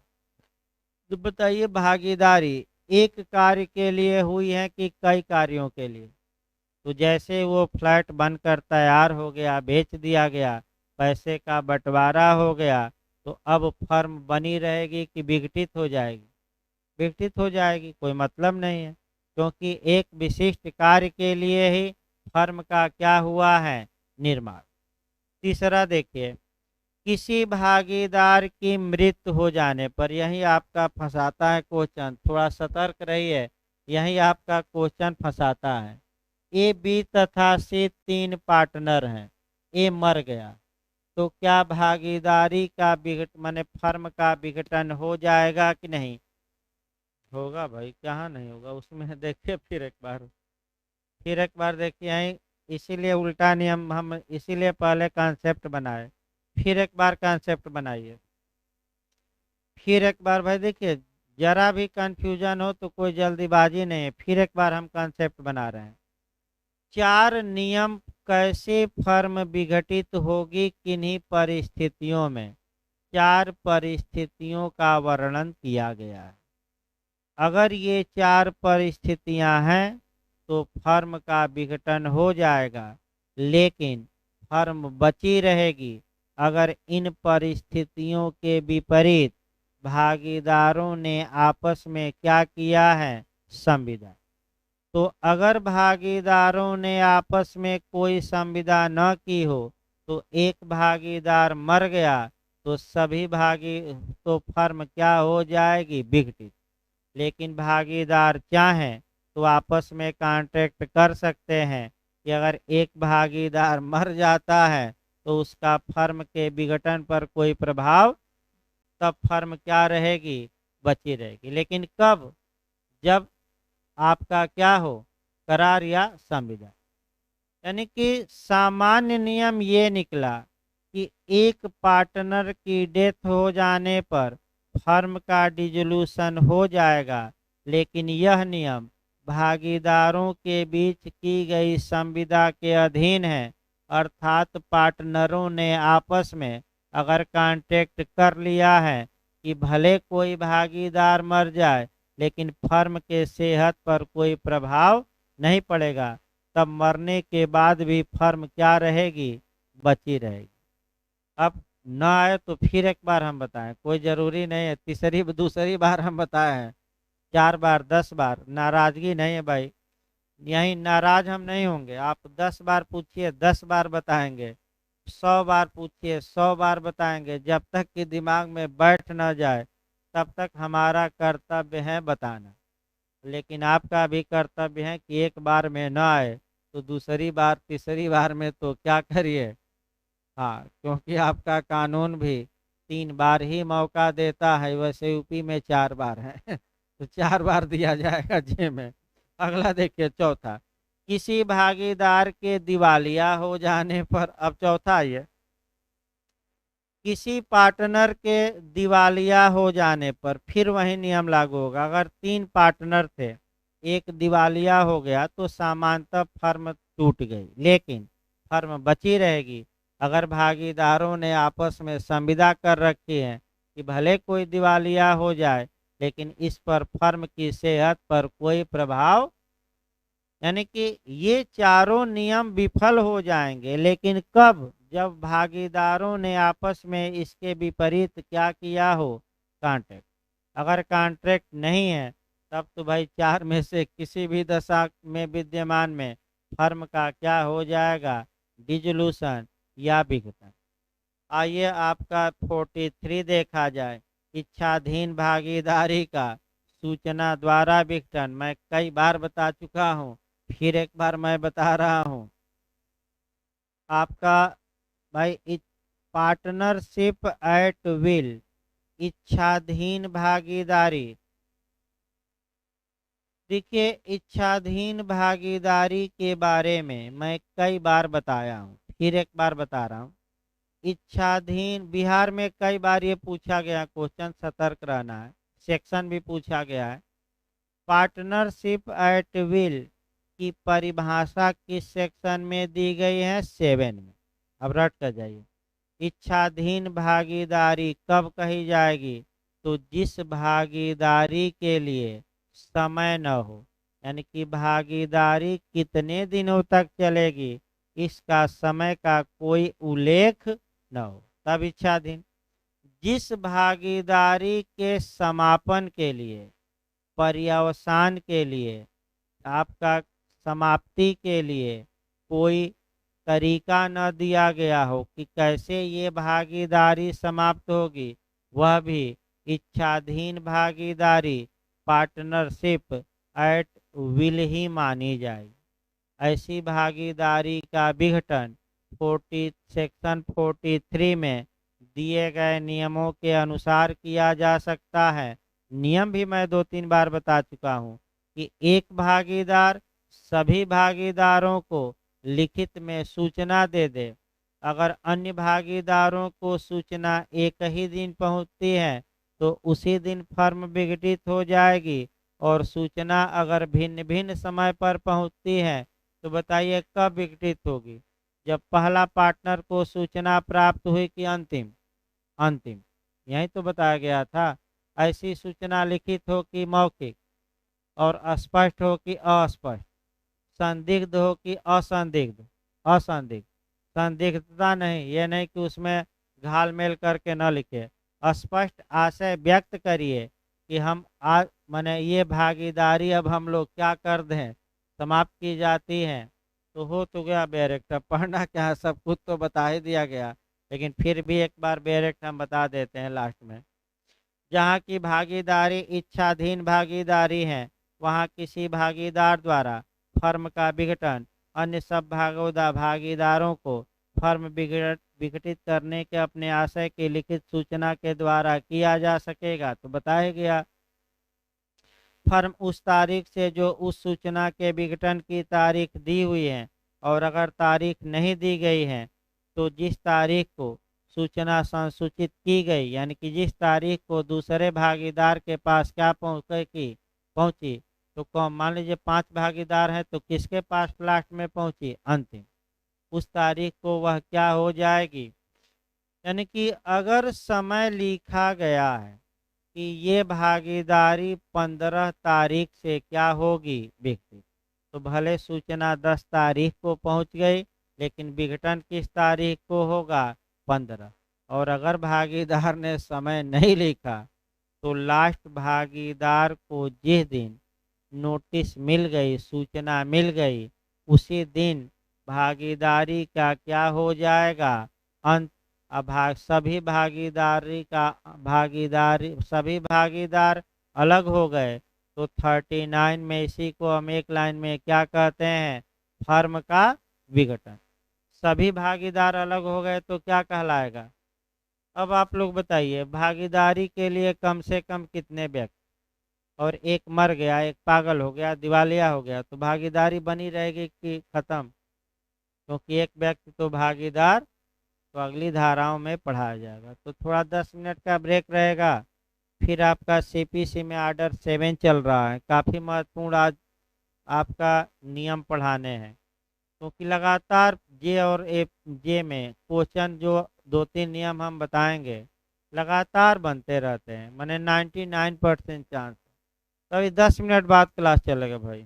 तो बताइए भागीदारी एक कार्य के लिए हुई है कि कई कार्यों के लिए। तो जैसे वो फ्लैट बनकर तैयार हो गया, बेच दिया गया, पैसे का बंटवारा हो गया, तो अब फर्म बनी रहेगी कि विघटित हो जाएगी, विघटित हो जाएगी, कोई मतलब नहीं है, क्योंकि एक विशिष्ट कार्य के लिए ही फर्म का क्या हुआ है, निर्माण। तीसरा देखिए, किसी भागीदार की मृत्यु हो जाने पर, यही आपका फंसाता है क्वेश्चन, थोड़ा सतर्क रहिए, यही आपका क्वेश्चन फंसाता है। ए, बी तथा सी 3 पार्टनर हैं, ए मर गया तो क्या भागीदारी का विघट माने फर्म का विघटन हो जाएगा कि नहीं होगा, भाई कहाँ नहीं होगा उसमें। देखिए फिर एक बार देखिए, यहीं इसीलिए उल्टा नियम हम इसीलिए पहले कॉन्सेप्ट बनाए, फिर एक बार कॉन्सेप्ट बनाइए, फिर एक बार भाई देखिए, जरा भी कंफ्यूजन हो तो कोई जल्दीबाजी नहीं है, फिर एक बार हम कॉन्सेप्ट बना रहे हैं। चार नियम कैसे फर्म विघटित होगी किन्हीं परिस्थितियों में, चार परिस्थितियों का वर्णन किया गया है। अगर ये चार परिस्थितियां हैं तो फर्म का विघटन हो जाएगा, लेकिन फर्म बची रहेगी अगर इन परिस्थितियों के विपरीत भागीदारों ने आपस में क्या किया है, संविदा। तो अगर भागीदारों ने आपस में कोई संविदा न की हो तो एक भागीदार मर गया तो सभी भागी तो फर्म क्या हो जाएगी, विघटित। लेकिन भागीदार चाहें तो आपस में कॉन्ट्रैक्ट कर सकते हैं कि अगर एक भागीदार मर जाता है तो उसका फर्म के विघटन पर कोई प्रभाव, तब फर्म क्या रहेगी, बची रहेगी। लेकिन कब, जब आपका क्या हो, करार या संविदा। यानी कि सामान्य नियम ये निकला कि एक पार्टनर की डेथ हो जाने पर फर्म का डिसोल्यूशन हो जाएगा, लेकिन यह नियम भागीदारों के बीच की गई संविदा के अधीन है। अर्थात पार्टनरों ने आपस में अगर कॉन्ट्रैक्ट कर लिया है कि भले कोई भागीदार मर जाए लेकिन फर्म के सेहत पर कोई प्रभाव नहीं पड़ेगा, तब मरने के बाद भी फर्म क्या रहेगी, बची रहेगी। अब न आए तो फिर एक बार हम बताएं, कोई जरूरी नहीं है तीसरी दूसरी बार हम बताए हैं, 4 बार 10 बार, नाराजगी नहीं है भाई, यही नाराज हम नहीं होंगे। आप 10 बार पूछिए 10 बार बताएंगे, 100 बार पूछिए 100 बार बताएंगे, जब तक कि दिमाग में बैठ न जाए तब तक हमारा कर्तव्य है बताना। लेकिन आपका भी कर्तव्य है कि एक बार में न आए तो दूसरी बार तीसरी बार में तो क्या करिए, हाँ, क्योंकि आपका कानून भी 3 बार ही मौका देता है, वैसे यूपी में 4 बार है तो 4 बार दिया जाएगा जे में। अगला देखिए चौथा, किसी भागीदार के दिवालिया हो जाने पर, अब चौथा ये, किसी पार्टनर के दिवालिया हो जाने पर फिर वही नियम लागू होगा। अगर 3 पार्टनर थे, एक दिवालिया हो गया तो सामान्यतः फर्म टूट गई, लेकिन फर्म बची रहेगी अगर भागीदारों ने आपस में संविदा कर रखी है कि भले कोई दिवालिया हो जाए लेकिन इस पर फर्म की सेहत पर कोई प्रभाव। यानी कि ये चारों नियम विफल हो जाएंगे, लेकिन कब, जब भागीदारों ने आपस में इसके विपरीत क्या किया हो, कॉन्ट्रैक्ट। अगर कॉन्ट्रैक्ट नहीं है तब तो भाई चार में से किसी भी दशा में विद्यमान में फर्म का क्या हो जाएगा, डिसोल्यूशन या विघटन। आइए आपका 43 देखा जाए, इच्छाधीन भागीदारी का सूचना द्वारा विघटन। मैं कई बार बता चुका हूँ, फिर एक बार मैं बता रहा हूँ। आपका भाई पार्टनरशिप एट विल, इच्छाधीन भागीदारी। देखिए इच्छाधीन भागीदारी के बारे में मैं कई बार बताया हूँ, फिर एक बार बता रहा हूँ। इच्छाधीन, बिहार में कई बार ये पूछा गया क्वेश्चन, सतर्क रहना है, सेक्शन भी पूछा गया है। पार्टनरशिप एट विल की परिभाषा किस सेक्शन में दी गई है, 7 में। अब रट कर जाइए, इच्छाधीन भागीदारी कब कही जाएगी, तो जिस भागीदारी के लिए समय न हो, यानी कि भागीदारी कितने दिनों तक चलेगी इसका समय का कोई उल्लेख न हो, तब इच्छाधीन। जिस भागीदारी के समापन के लिए, पर्यवसान के लिए, आपका समाप्ति के लिए कोई तरीका न दिया गया हो कि कैसे ये भागीदारी समाप्त होगी, वह भी इच्छाधीन भागीदारी, पार्टनरशिप एट विल ही मानी जाएगी। ऐसी भागीदारी का विघटन सेक्शन 43 में दिए गए नियमों के अनुसार किया जा सकता है। नियम भी मैं 2-3 बार बता चुका हूँ कि एक भागीदार सभी भागीदारों को लिखित में सूचना दे दे। अगर अन्य भागीदारों को सूचना एक ही दिन पहुंचती है तो उसी दिन फर्म विघटित हो जाएगी, और सूचना अगर भिन्न भिन्न समय पर पहुंचती है तो बताइए कब विघटित होगी? जब पहला पार्टनर को सूचना प्राप्त हुई कि अंतिम अंतिम यही तो बताया गया था। ऐसी सूचना लिखित हो कि मौखिक, और स्पष्ट हो कि अस्पष्ट, संदिग्ध हो कि असंदिग्ध, असंदिग्ध, संदिग्धता नहीं, ये नहीं कि उसमें घालमेल करके न लिखे। स्पष्ट आशय व्यक्त करिए कि हम आज माने ये भागीदारी अब हम लोग क्या कर दें, समाप्त की जाती है। तो हो तो गया बैरेक्ट, अब पढ़ना क्या है, सब कुछ तो बता ही दिया गया, लेकिन फिर भी एक बार बैरेक्ट हम बता देते हैं लास्ट में। जहाँ की भागीदारी इच्छाधीन भागीदारी है, वहाँ किसी भागीदार द्वारा फर्म का विघटन अन्य सब भागीदारों को फर्म विघटित करने के अपने आशय की लिखित सूचना के द्वारा किया जा सकेगा। तो बताया गया फर्म उस तारीख से जो उस सूचना के विघटन की तारीख दी हुई है, और अगर तारीख नहीं दी गई है तो जिस तारीख को सूचना संसूचित की गई, यानी कि जिस तारीख को दूसरे भागीदार के पास क्या पहुंची, तो कौन, मान लीजिए 5 भागीदार हैं तो किसके पास लास्ट में पहुंची, अंतिम, उस तारीख को वह क्या हो जाएगी। यानी कि अगर समय लिखा गया है कि ये भागीदारी 15 तारीख से क्या होगी, विघटित, तो भले सूचना 10 तारीख को पहुंच गई, लेकिन विघटन किस तारीख को होगा, 15। और अगर भागीदार ने समय नहीं लिखा तो लास्ट भागीदार को जिस दिन नोटिस मिल गई, सूचना मिल गई, उसी दिन भागीदारी का क्या हो जाएगा, अंत। सभी सभी भागीदार अलग हो गए तो 39 में इसी को हम एक लाइन में क्या कहते हैं, फर्म का विघटन। सभी भागीदार अलग हो गए तो क्या कहलाएगा? अब आप लोग बताइए, भागीदारी के लिए कम से कम कितने व्यक्ति, और एक मर गया, एक पागल हो गया, दिवालिया हो गया, तो भागीदारी बनी रहेगी कि खत्म? क्योंकि एक व्यक्ति तो भागीदार, तो अगली धाराओं में पढ़ाया जाएगा। तो थोड़ा 10 मिनट का ब्रेक रहेगा, फिर आपका सीपीसी में ऑर्डर 7 चल रहा है, काफ़ी महत्वपूर्ण आज आपका नियम पढ़ाने हैं, क्योंकि लगातार जे और जे में क्वेश्चन जो 2-3 नियम हम बताएंगे लगातार बनते रहते हैं, माने 99% चांस। तो अभी 10 मिनट बाद क्लास चलेगा भाई।